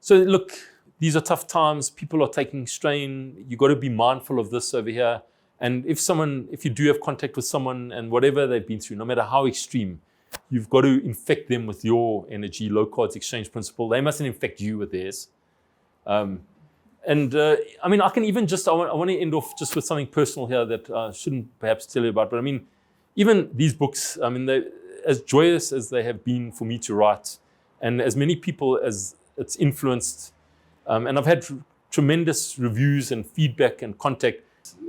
So look, these are tough times. People are taking strain. You got to be mindful of this over here. And if you do have contact with someone and whatever they've been through, no matter how extreme, you've got to infect them with your energy, Locard's exchange principle. They mustn't infect you with theirs. I mean, I can even I want to end off just with something personal here that I shouldn't perhaps tell you about. But I mean, even these books, I mean, they, as joyous as they have been for me to write, and as many people as it's influenced, and I've had tremendous reviews and feedback and contact.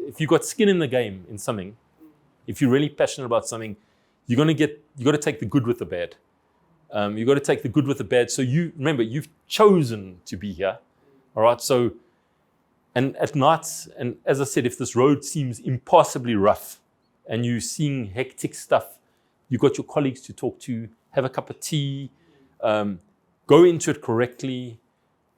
If you've got skin in the game in something, if you're really passionate about something, you got to take the good with the bad. You've got to take the good with the bad. So remember, you've chosen to be here. All right. So, and at night, and as I said, if this road seems impossibly rough and you're seeing hectic stuff, you've got your colleagues to talk to, have a cup of tea, go into it correctly,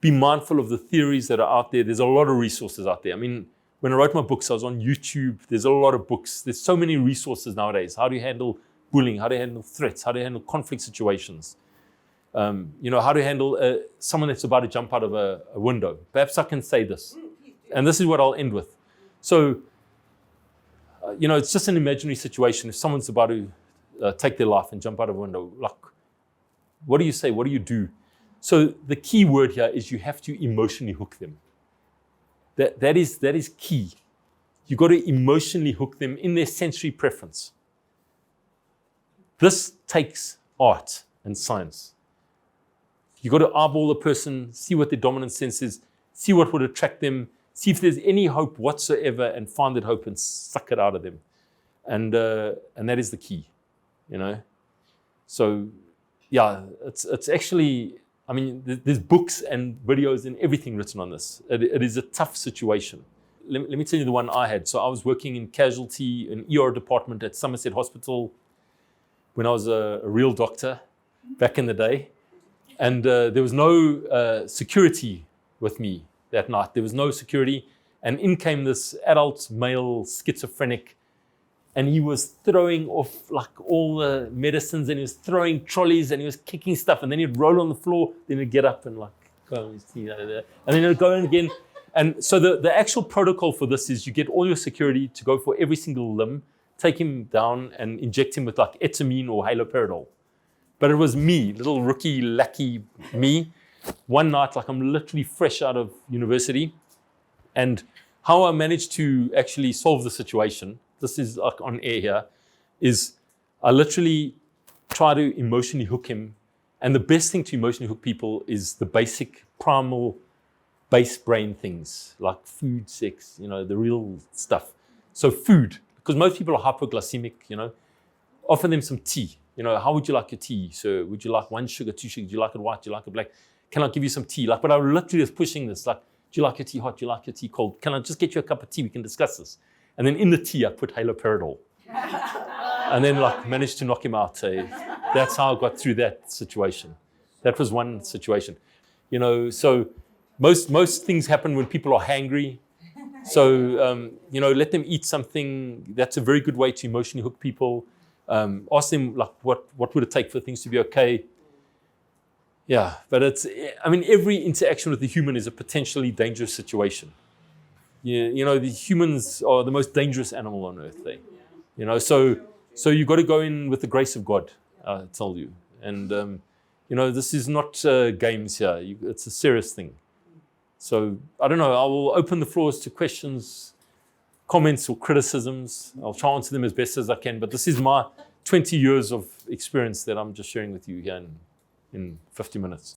be mindful of the theories that are out there. There's a lot of resources out there. I mean, when I wrote my books, I was on YouTube. There's a lot of books. There's so many resources nowadays. How do you handle bullying? How do you handle threats? How do you handle conflict situations? How to handle someone that's about to jump out of a window. Perhaps I can say this. And this is what I'll end with. So, it's just an imaginary situation. If someone's about to take their life and jump out of a window, like, what do you say? What do you do? So the key word here is you have to emotionally hook them. That is key. You got to emotionally hook them in their sensory preference. This takes art and science. You got to eyeball the person, see what their dominant sense is, see what would attract them, see if there's any hope whatsoever, and find that hope and suck it out of them. And that is the key, So, yeah, it's actually, I mean, there's books and videos and everything written on this. It is a tough situation. Let me tell you the one I had. So I was working in casualty, an ER department at Somerset Hospital when I was a real doctor back in the day. And there was no security with me that night. There was no security. And in came this adult male schizophrenic. And he was throwing off like all the medicines, and he was throwing trolleys, and he was kicking stuff. And then he'd roll on the floor, then he'd get up and like go, and then he'd go in again. And so the actual protocol for this is you get all your security to go for every single limb, take him down and inject him with like etamine or haloperidol. But it was me, little rookie, lucky me. One night, like I'm literally fresh out of university. And how I managed to actually solve the situation, this is like on air here, is I literally try to emotionally hook him. And the best thing to emotionally hook people is the basic, primal, base brain things like food, sex, the real stuff. So food, because most people are hypoglycemic, offer them some tea. How would you like your tea? So would you like 1 sugar, 2 sugar? Do you like it white? Do you like it black? Can I give you some tea? But I literally was pushing this, like, do you like your tea hot? Do you like your tea cold? Can I just get you a cup of tea? We can discuss this. And then in the tea, I put haloperidol. And then managed to knock him out. That's how I got through that situation. That was one situation. So most things happen when people are hangry. So, let them eat something. That's a very good way to emotionally hook people. Ask them, what would it take for things to be okay? Yeah, but every interaction with the human is a potentially dangerous situation. The humans are the most dangerous animal on earth. So you've got to go in with the grace of God, I tell you. And, this is not games here. It's a serious thing. So, I don't know, I will open the floors to questions, comments or criticisms. I'll try to answer them as best as I can. But this is my 20 years of experience that I'm just sharing with you here in 50 minutes.